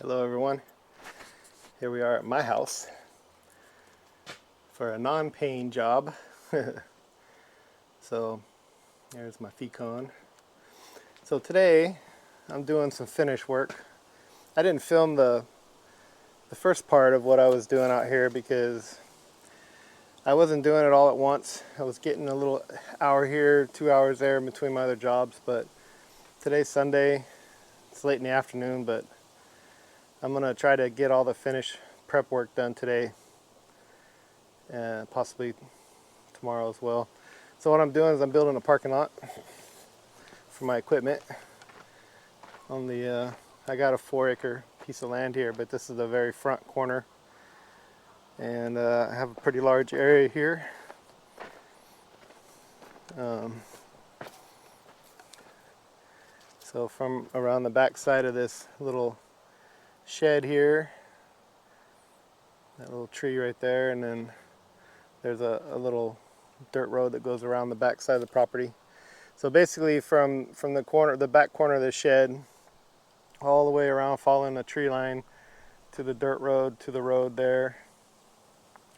Hello everyone, here we are at my house for a non-paying job. So there's my fecon. So today I'm doing some finish work. I didn't film the first part of what I was doing out here because I wasn't doing it all at once. I was getting a little hour here, 2 hours there in between my other jobs, but today's Sunday, it's late in the afternoon, but I'm gonna try to get all the finish prep work done today, and possibly tomorrow as well. So what I'm doing is I'm building a parking lot for my equipment. On the, I got a 4-acre piece of land here, but this is the very front corner, and I have a pretty large area here. So from around the back side of this little shed here, that little tree right there, and then there's a little dirt road that goes around the back side of the property. So basically from the back corner of the shed all the way around, following the tree line to the dirt road, to the road there,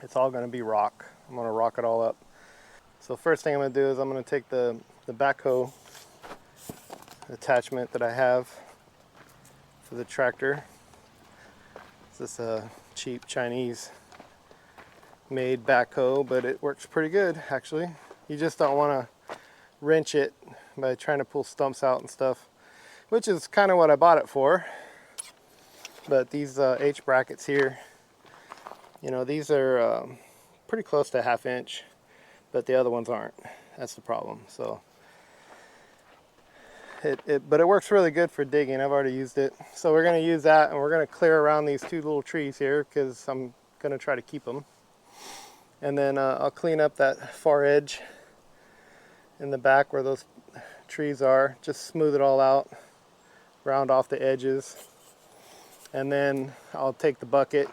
it's all going to be rock. I'm going to rock it all up. So first thing I'm going to do is I'm going to take the backhoe attachment that I have for the tractor. This is a cheap Chinese made backhoe, but it works pretty good actually. You just don't want to wrench it by trying to pull stumps out and stuff, which is kind of what I bought it for. But these H brackets here, you know, these are pretty close to 1/2 inch, but the other ones aren't. That's the problem. So but it works really good for digging. I've already used it. So we're going to use that, and we're going to clear around these 2 little trees here because I'm going to try to keep them. And then I'll clean up that far edge in the back where those trees are. Just smooth it all out, round off the edges. And then I'll take the bucket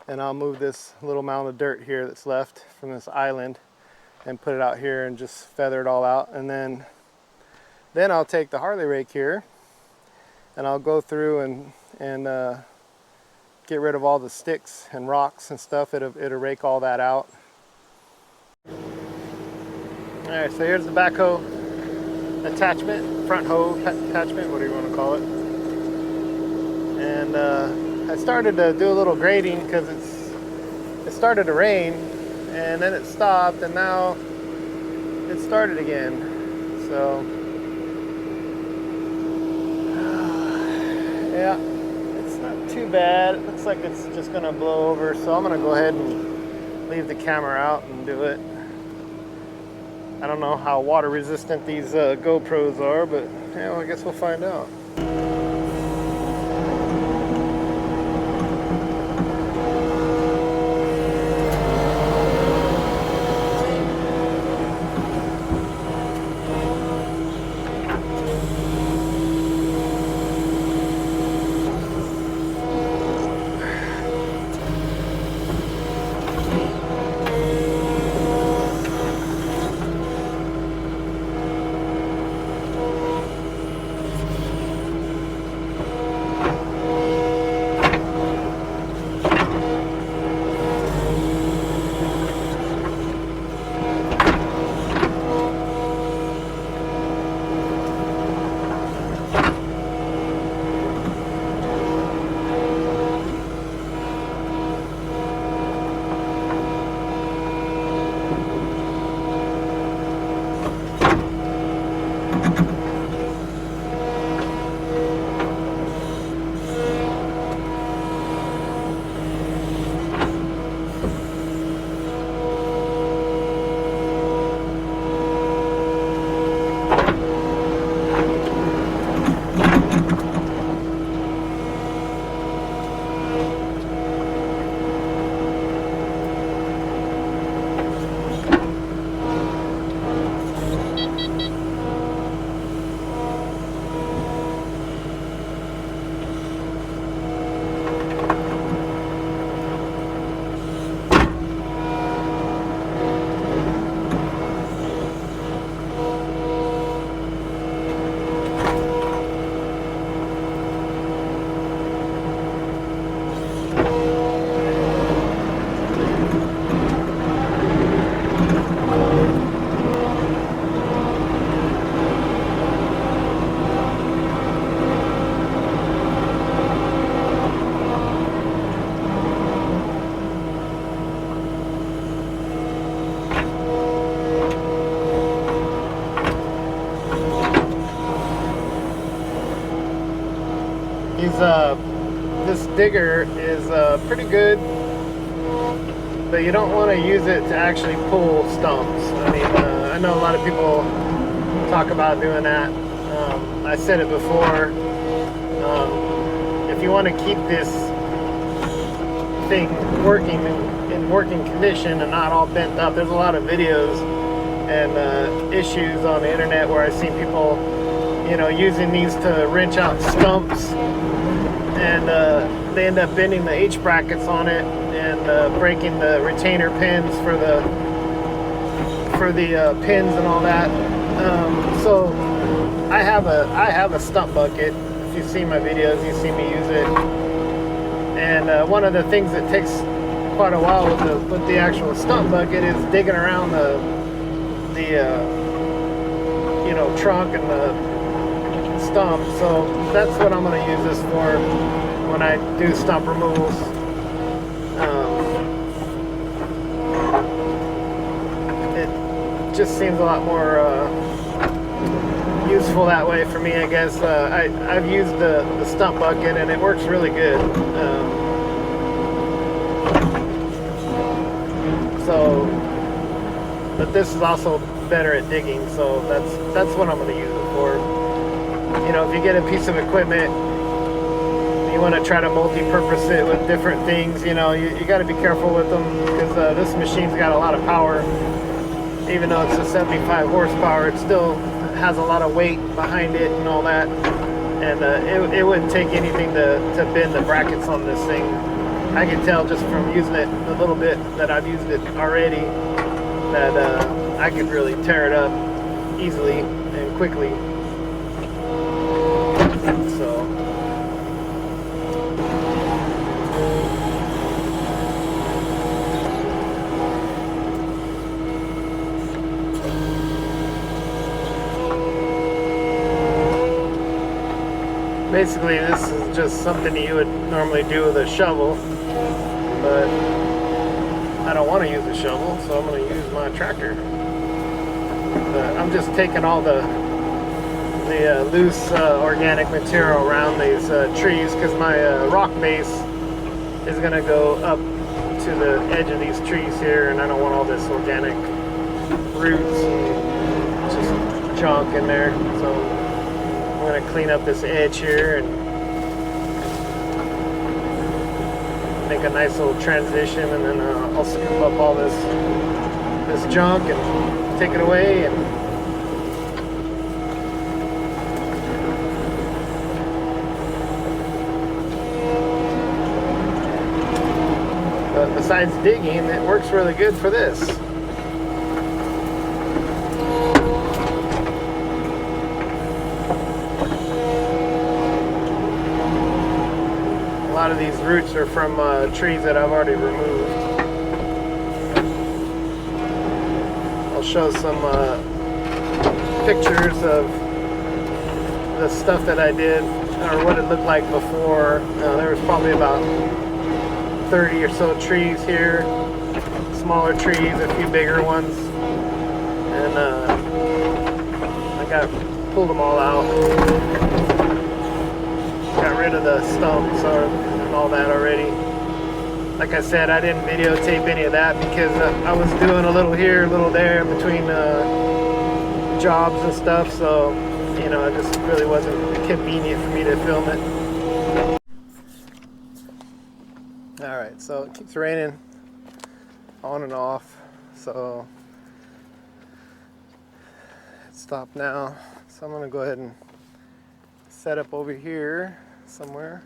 and I'll move this little mound of dirt here that's left from this island and put it out here and just feather it all out. And then I'll take the Harley rake here and I'll go through and get rid of all the sticks and rocks and stuff. It'll rake all that out. Alright, so here's the backhoe attachment, front hoe attachment, what do you want to call it. And I started to do a little grading because it started to rain and then it stopped and now it started again. So yeah, it's not too bad. It looks like it's just gonna blow over, so I'm gonna go ahead and leave the camera out and do it. I don't know how water resistant these GoPros are, but yeah, well, I guess we'll find out. this digger is pretty good, but you don't want to use it to actually pull stumps. I mean, I know a lot of people talk about doing that. I said it before. If you want to keep this thing working in working condition and not all bent up, there's a lot of videos and issues on the internet where I've seen people, you know, using these to wrench out stumps, and they end up bending the H brackets on it and breaking the retainer pins for the pins and all that. So I have a stump bucket. If you've seen my videos, you've seen me use it. And one of the things that takes quite a while with the actual stump bucket is digging around the you know, trunk and the stump. So that's what I'm going to use this for when I do stump removals. It just seems a lot more useful that way for me, I guess. I've used the stump bucket and it works really good. But this is also better at digging, so that's what I'm going to use it for. You know, if you get a piece of equipment, you want to try to multi-purpose it with different things, you know, you got to be careful with them, because this machine's got a lot of power. Even though it's a 75 horsepower, it still has a lot of weight behind it and all that. And it wouldn't take anything to bend the brackets on this thing. I can tell just from using it a little bit that I've used it already that I could really tear it up easily and quickly. So basically this is just something you would normally do with a shovel, but I don't want to use a shovel, so I'm going to use my tractor. I'm just taking all the loose organic material around these trees, because my rock base is going to go up to the edge of these trees here, and I don't want all this organic roots and just junk in there. So I'm going to clean up this edge here and make a nice little transition, and then I'll scoop up all this junk and take it away. And but besides digging, it works really good for this. A lot of these roots are from trees that I've already removed. I'll show some pictures of the stuff that I did, or what it looked like before. There was probably about 30 or so trees here, smaller trees, a few bigger ones, and I pulled them all out. Got rid of the stumps and all that already. Like I said, I didn't videotape any of that because I was doing a little here, a little there between jobs and stuff, so you know, it just really wasn't convenient for me to film it. Alright, so it keeps raining on and off, so it stopped now. So I'm going to go ahead and set up over here somewhere.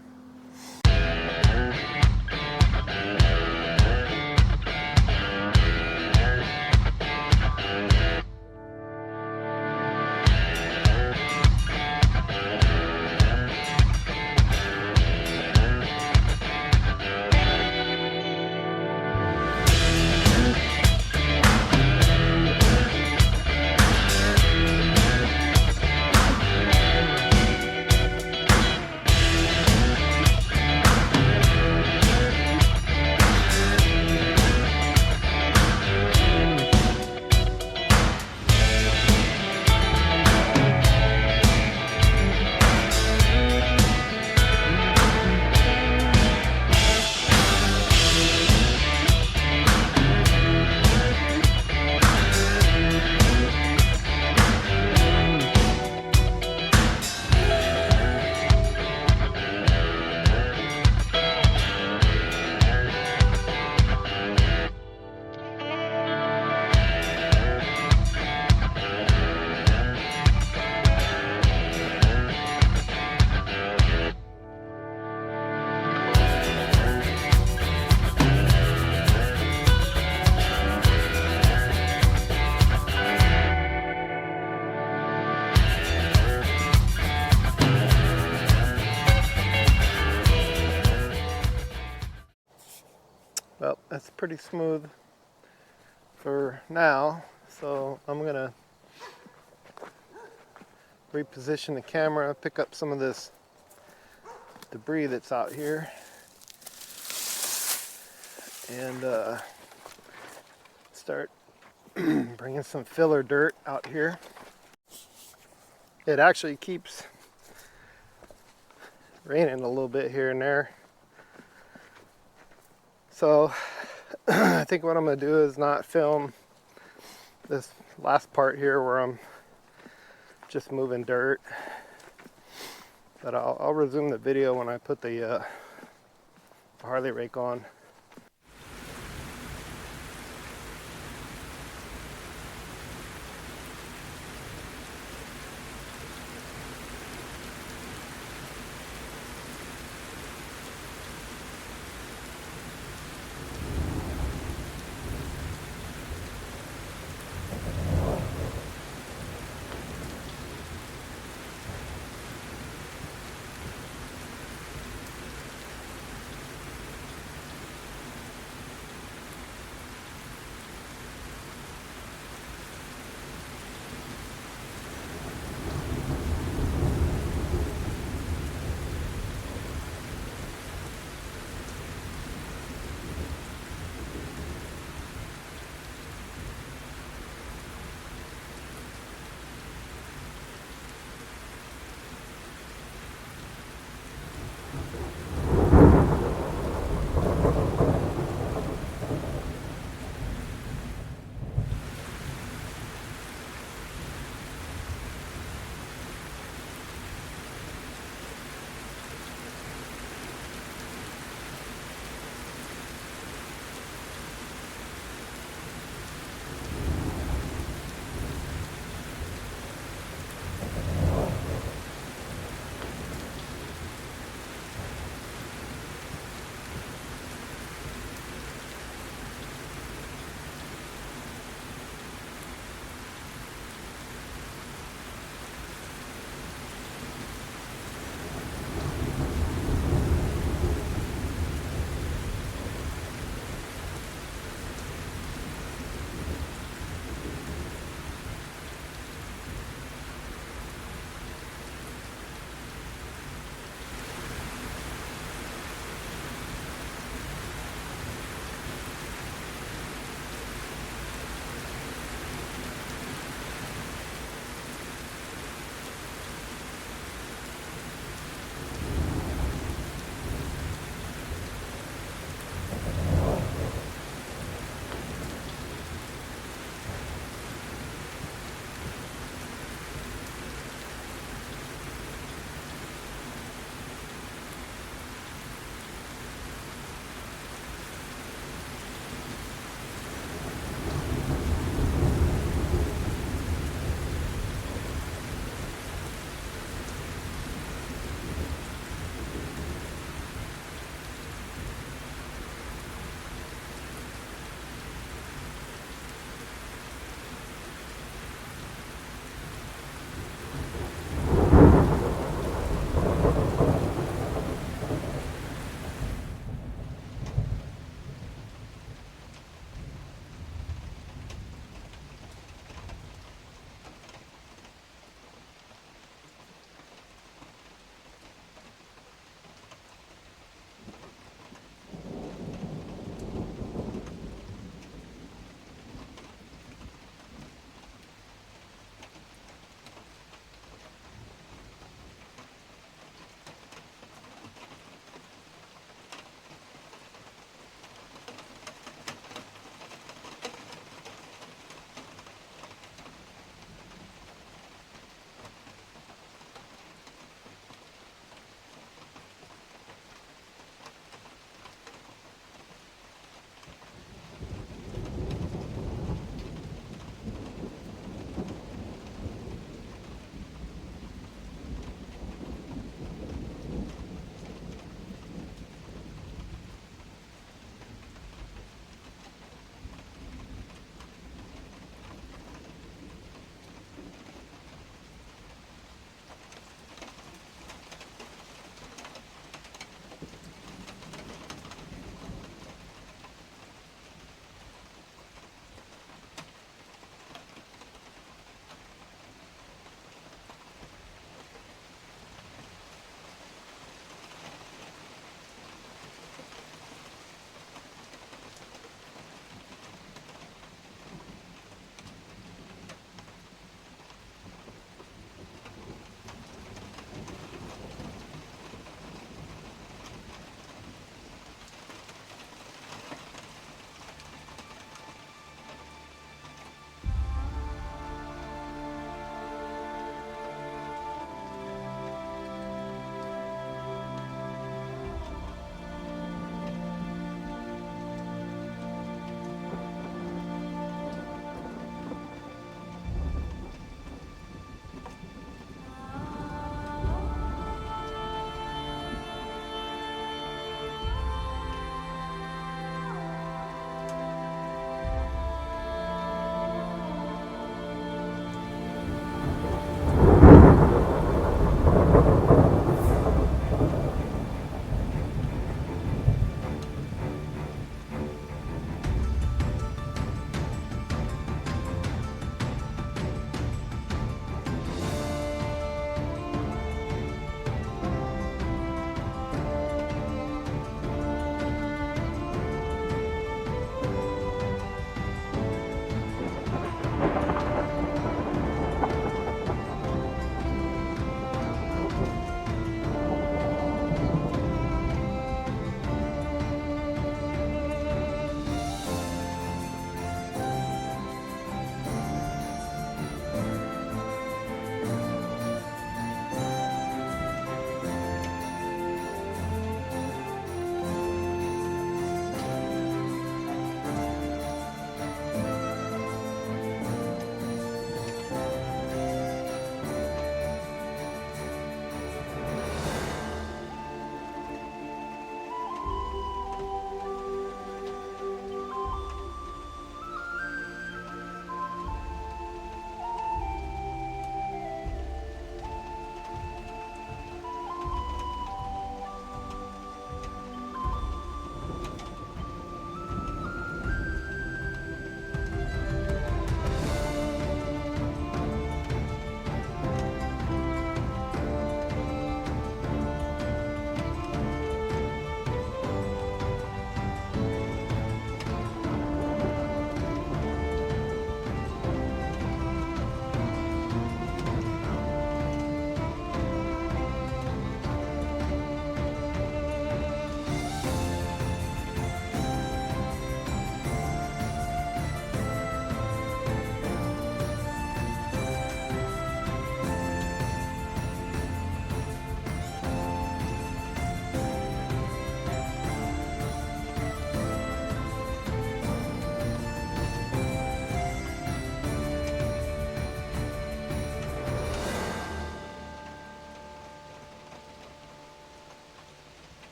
Well, that's pretty smooth for now, so I'm gonna reposition the camera, pick up some of this debris that's out here, and start bringing some filler dirt out here. It actually keeps raining a little bit here and there, so I think what I'm going to do is not film this last part here where I'm just moving dirt, but I'll resume the video when I put the Harley rake on.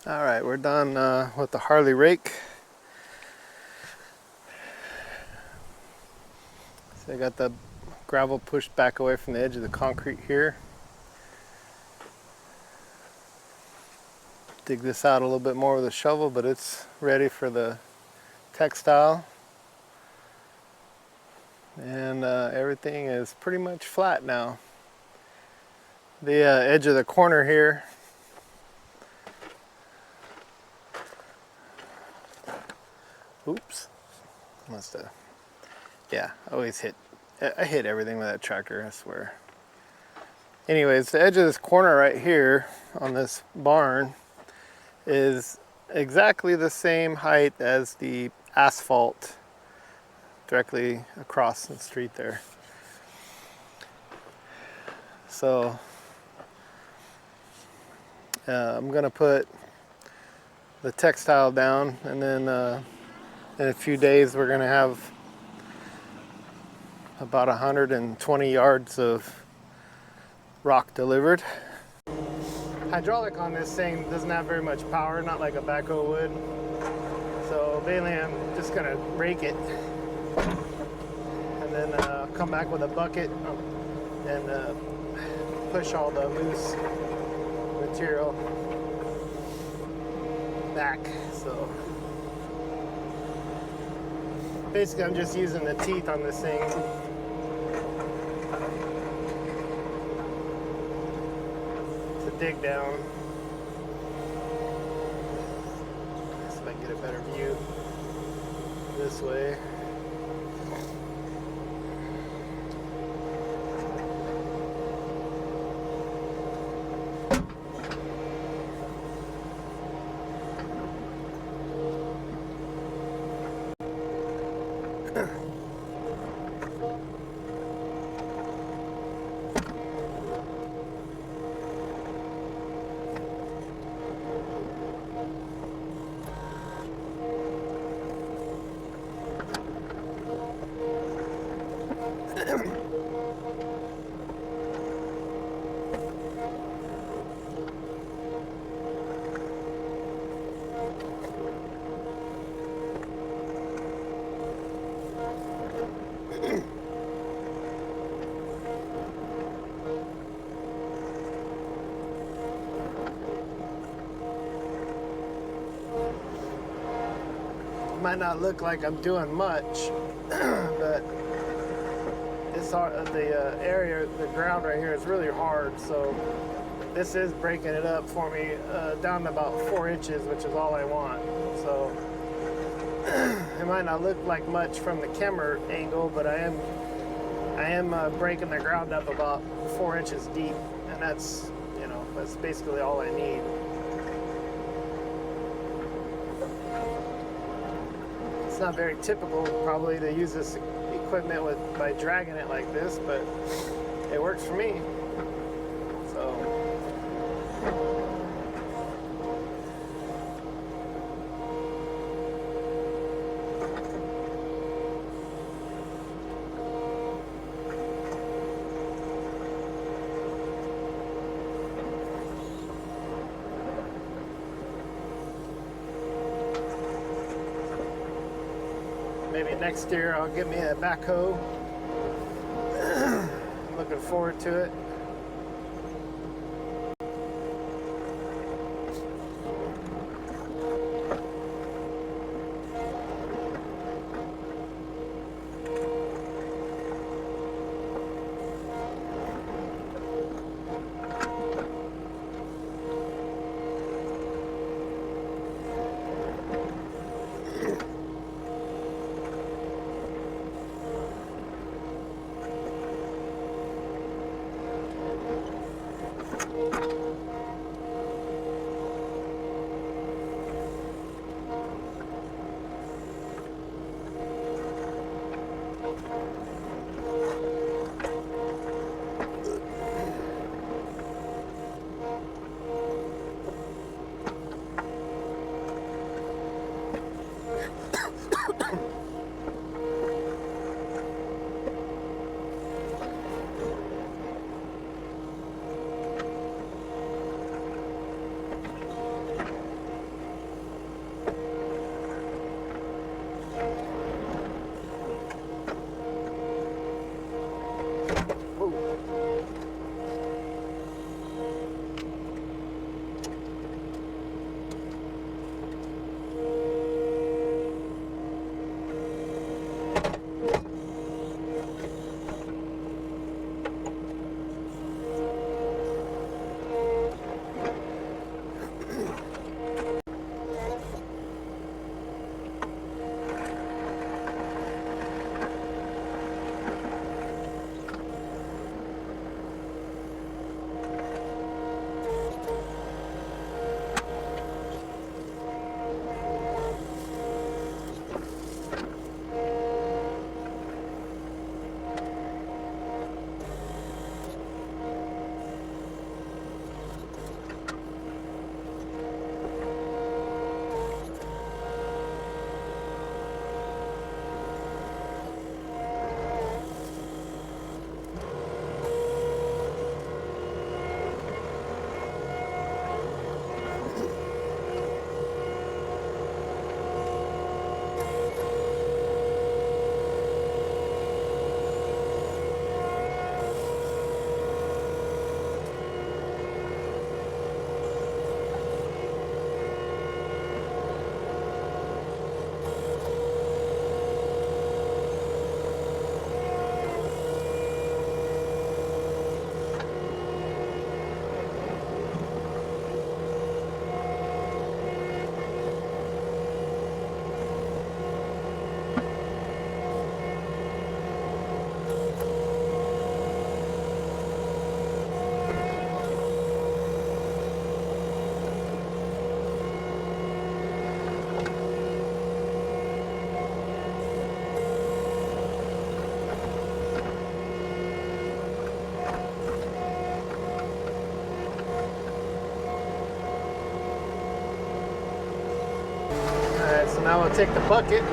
All right, we're done with the Harley rake. So I got the gravel pushed back away from the edge of the concrete here. Dig this out a little bit more with a shovel, but it's ready for the textile. And everything is pretty much flat now. The edge of the corner here, oops, must have, yeah, I hit everything with that tractor, I swear. Anyways, the edge of this corner right here on this barn is exactly the same height as the asphalt directly across the street there. So I'm gonna put the textile down, and then in a few days we're gonna have about 120 yards of rock delivered. Hydraulic on this thing doesn't have very much power, not like a backhoe would. So mainly I'm just gonna rake it and then come back with a bucket and push all the loose material back. So basically I'm just using the teeth on this thing to dig down. See if I can get a better view this way. might not look like I'm doing much, but this the ground right here is really hard, so this is breaking it up for me down to about 4 inches, which is all I want. So it might not look like much from the camera angle, but I am breaking the ground up about 4 inches deep, and that's basically all I need. It's not very typical probably to use this equipment by dragging it like this, but it works for me. So maybe next year I'll get me a backhoe. I'm looking forward to it. So now I'll take the bucket and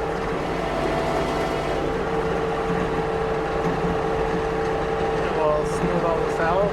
we'll smooth all this out.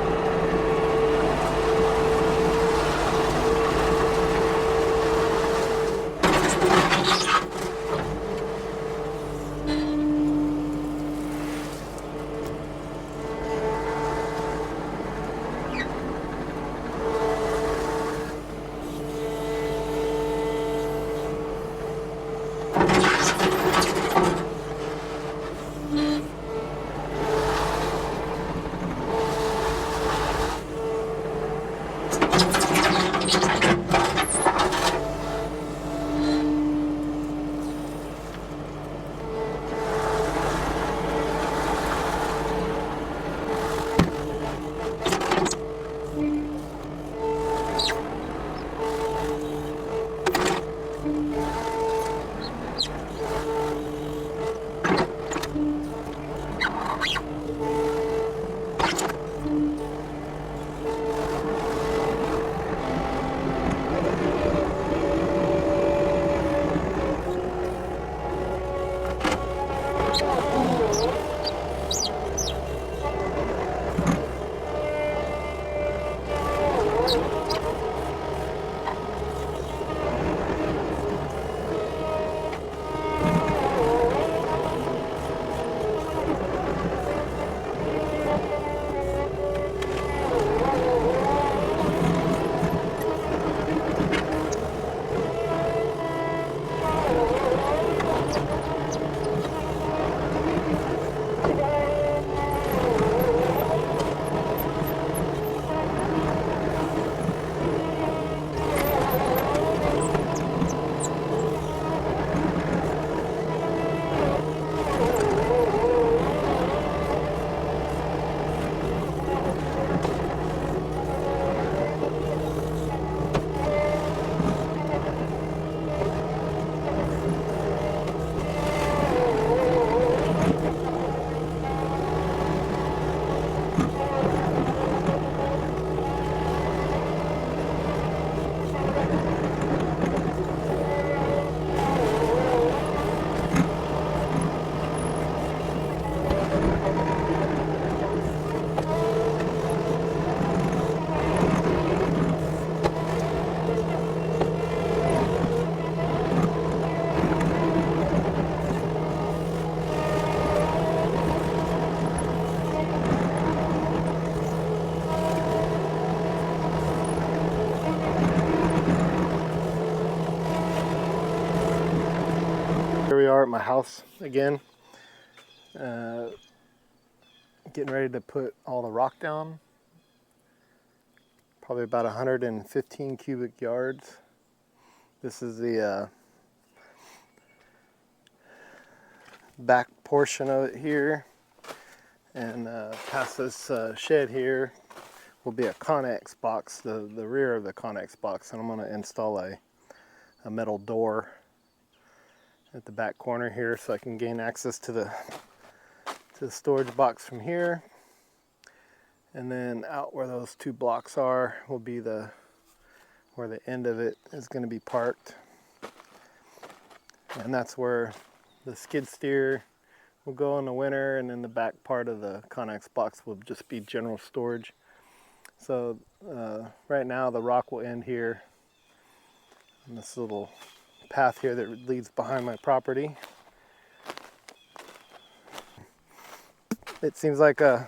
Here we are at my house again, getting ready to put all the rock down. Probably about 115 cubic yards. This is the back portion of it here, and past this shed here will be a Connex box, the rear of the Connex box, and I'm going to install a metal door at the back corner here so I can gain access to the storage box from here. And then out where those two blocks are will be where the end of it is going to be parked, and that's where the skid steer will go in the winter, and then the back part of the Connex box will just be general storage. So right now the rock will end here in this little path here that leads behind my property. It seems like a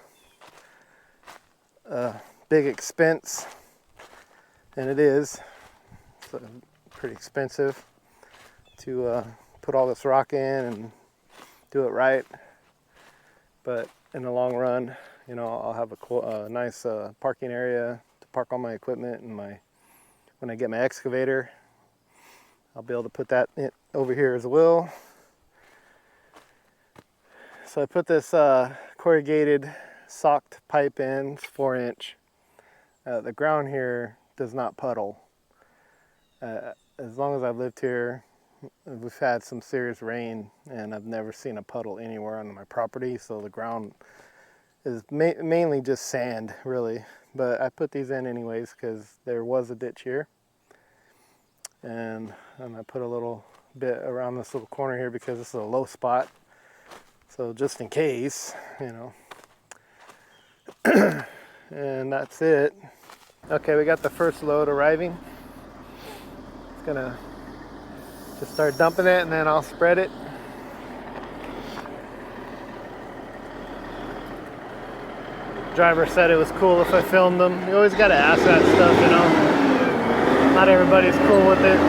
big expense, and it is. It's pretty expensive to put all this rock in and do it right, but in the long run, you know, I'll have a nice parking area to park all my equipment, and when I get my excavator, I'll be able to put that over here as well. So I put this corrugated socked pipe in, 4-inch. The ground here does not puddle. As long as I've lived here, we've had some serious rain, and I've never seen a puddle anywhere on my property. So the ground is mainly just sand, really. But I put these in anyways because there was a ditch here. And I put a little bit around this little corner here because this is a low spot. So just in case, you know. And that's it. Okay, we got the first load arriving. It's gonna just start dumping it, and then I'll spread it. Driver said it was cool if I filmed them. You always gotta ask that stuff, you know. Not everybody's cool with it.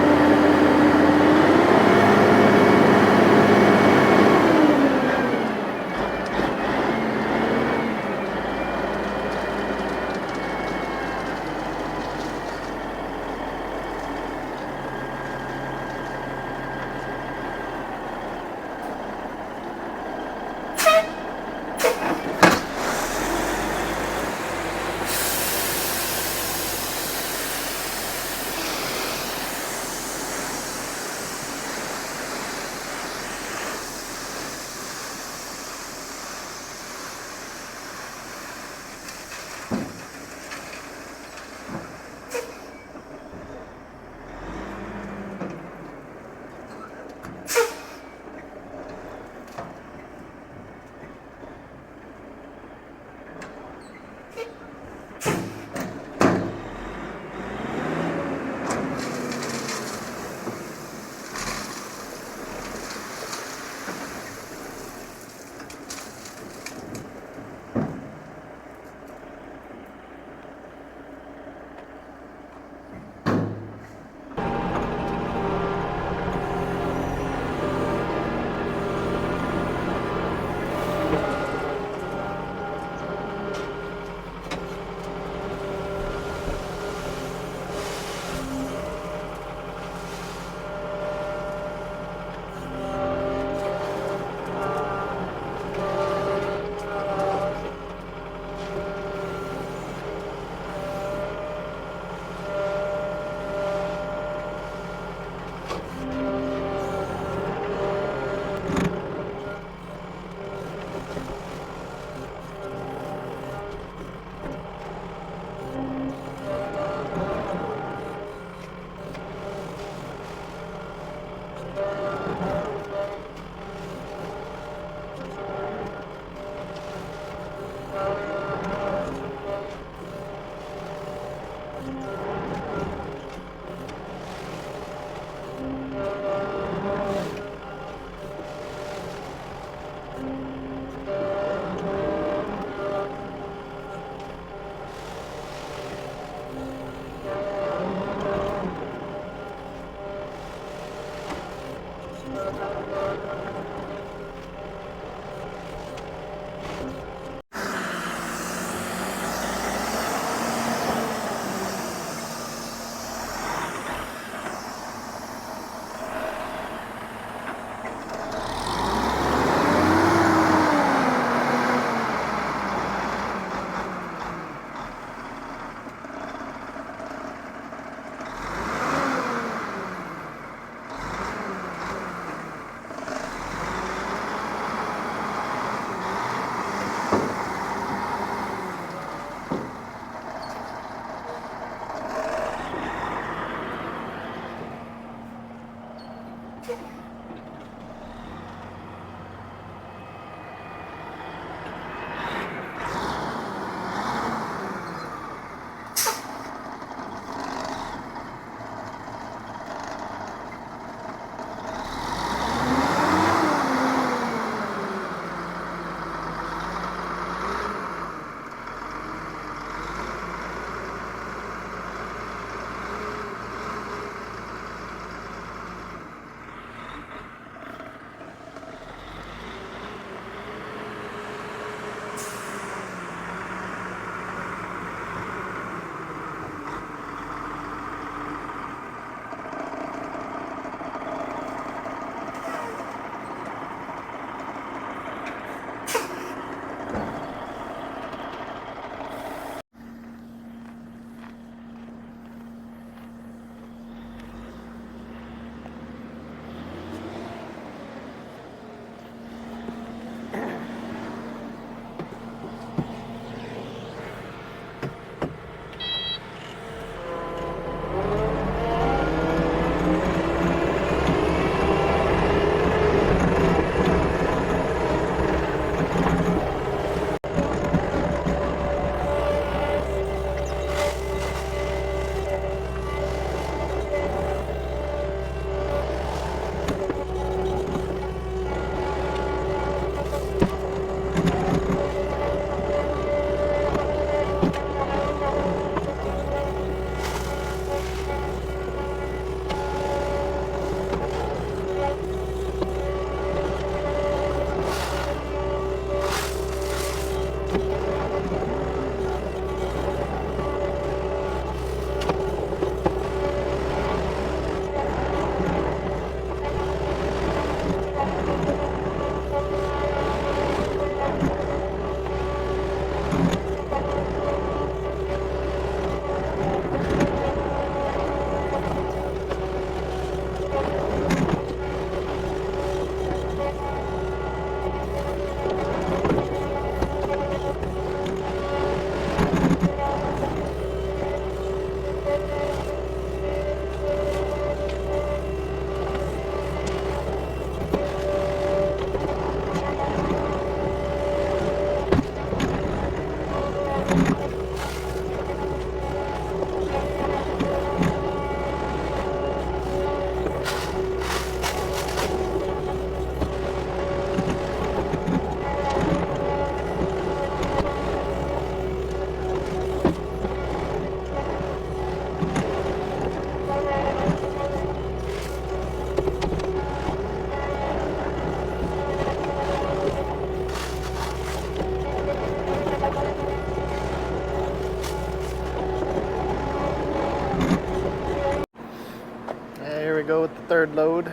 forward load.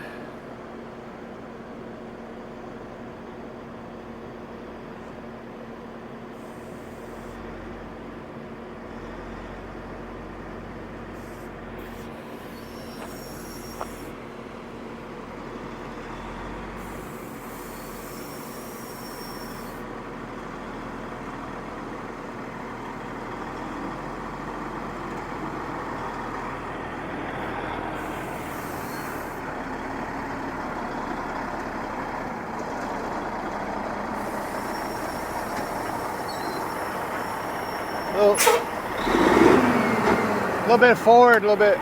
A little bit forward, a little bit.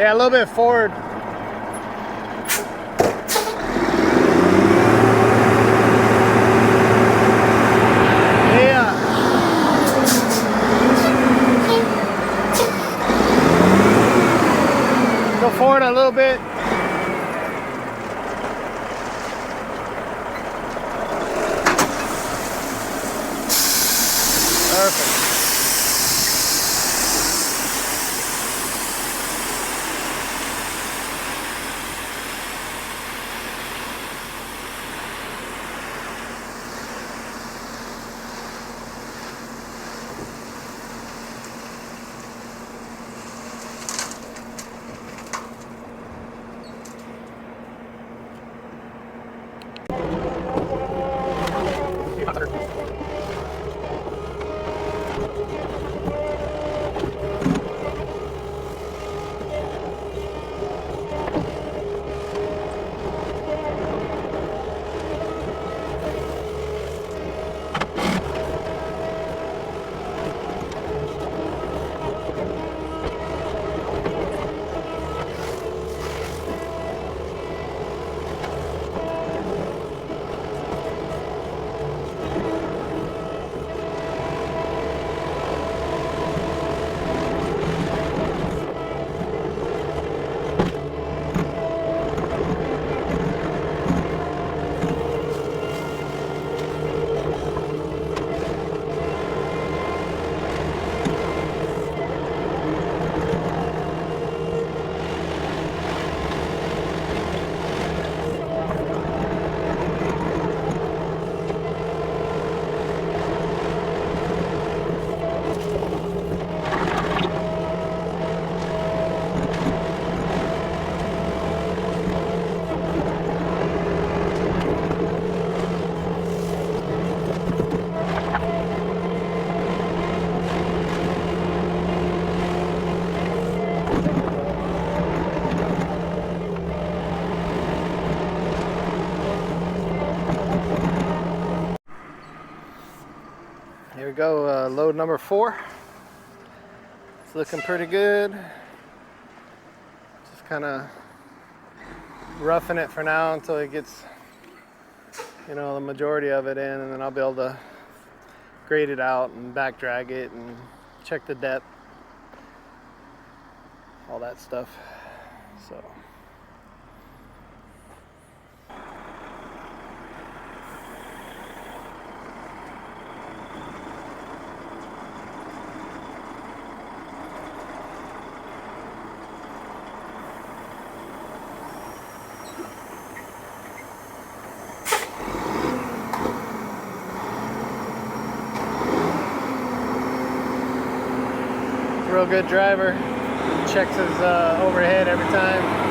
Yeah, a little bit forward. Yeah. Go forward a little bit. Perfect. Here we go, load number 4. It's looking pretty good. Just kind of roughing it for now until it gets, you know, the majority of it in, and then I'll be able to grade it out and back drag it and check the depth, all that stuff. So real good driver, checks his overhead every time.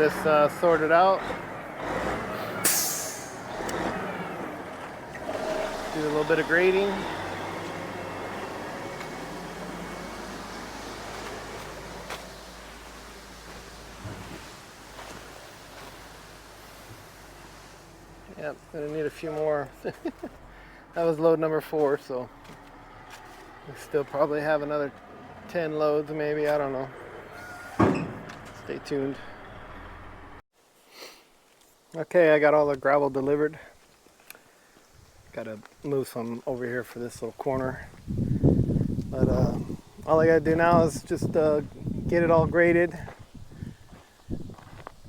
this sorted out. Do a little bit of grading. Yep, gonna need a few more. That was load number 4, so we still probably have another 10 loads maybe, I don't know. Stay tuned. Okay, I got all the gravel delivered. Gotta move some over here for this little corner. But all I gotta do now is just get it all graded.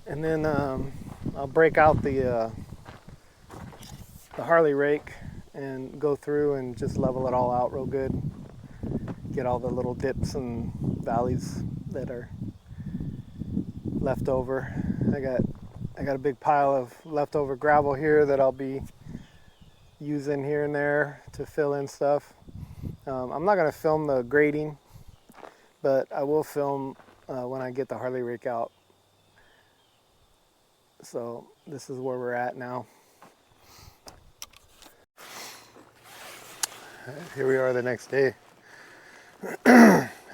And then I'll break out the Harley rake and go through and just level it all out real good. Get all the little dips and valleys that are left over. I got a big pile of leftover gravel here that I'll be using here and there to fill in stuff. I'm not going to film the grading, but I will film when I get the Harley rake out. So this is where we're at now. Here we are the next day.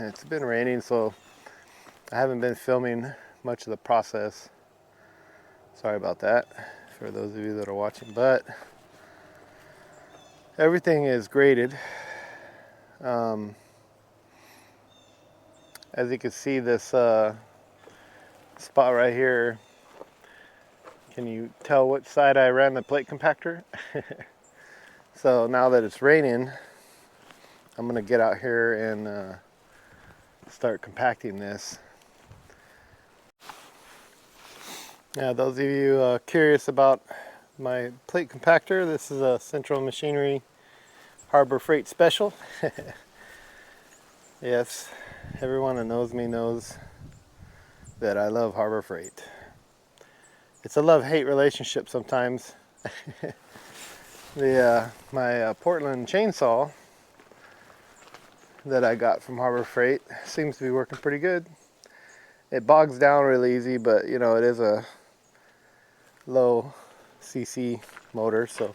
It's been raining, so I haven't been filming much of the process. Sorry about that for those of you that are watching, but everything is graded. As you can see, this spot right here, can you tell which side I ran the plate compactor? So now that it's raining, I'm gonna get out here and start compacting this. Now, those of you curious about my plate compactor, this is a Central Machinery Harbor Freight Special. Yes, everyone that knows me knows that I love Harbor Freight. It's a love-hate relationship sometimes. My Portland chainsaw that I got from Harbor Freight seems to be working pretty good. It bogs down really easy, but you know, it is a low cc motor, so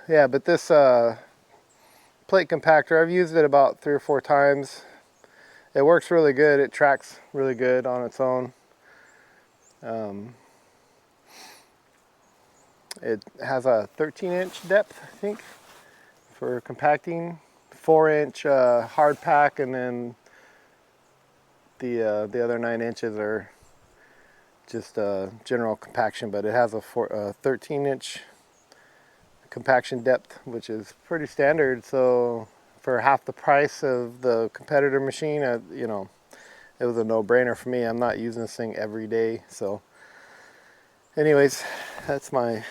yeah. But this plate compactor, I've used it about 3 or 4 times. It works really good. It tracks really good on its own. It has a 13-inch depth, I think, for compacting, 4-inch hard pack, and then the other 9 inches are just general compaction. But it has a 13-inch compaction depth, which is pretty standard. So for half the price of the competitor machine, you know, it was a no-brainer for me. I'm not using this thing every day, so anyways, that's my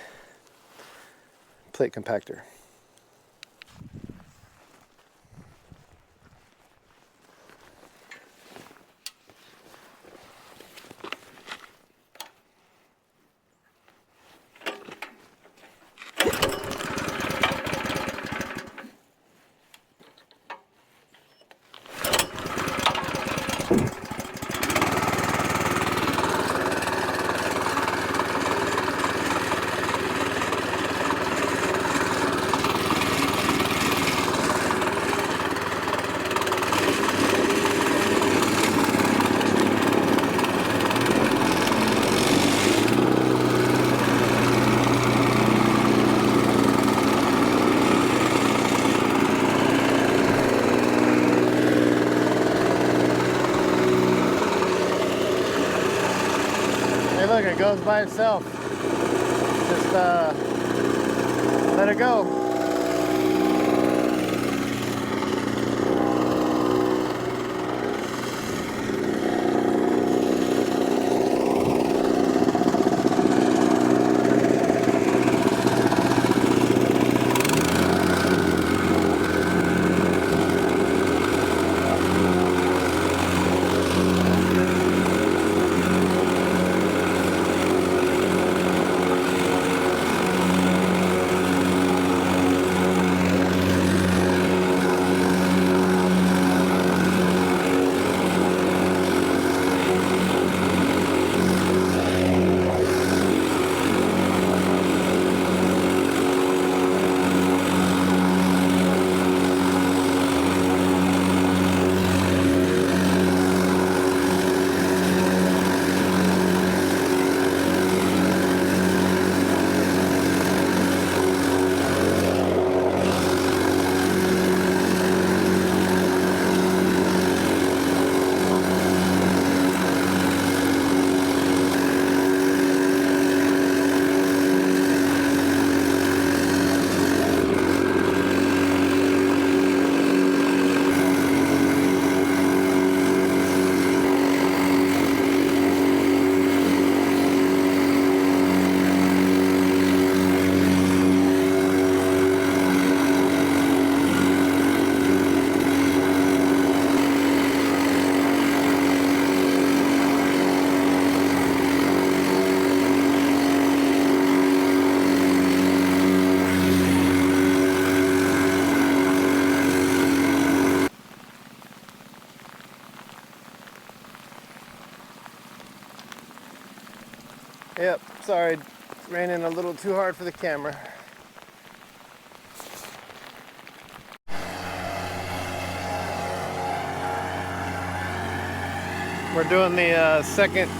plate compactor. Hey, look, it goes by itself. Just let it go. Yep, sorry, it's raining a little too hard for the camera. We're doing the second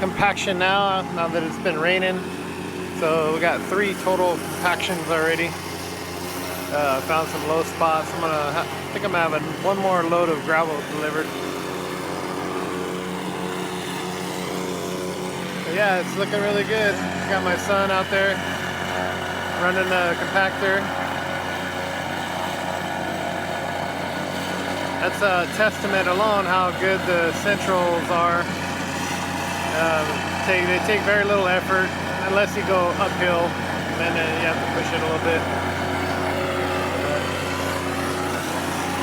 compaction now that it's been raining. So we got 3 total compactions already. Found some low spots. I think I'm having 1 more load of gravel delivered. But yeah, it's looking really good. Got my son out there running the compactor. That's a testament alone how good the centrals are. They take very little effort unless you go uphill, and then you have to push it a little bit.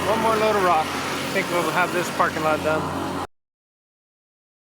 1 more load of rock. I think we'll have this parking lot done.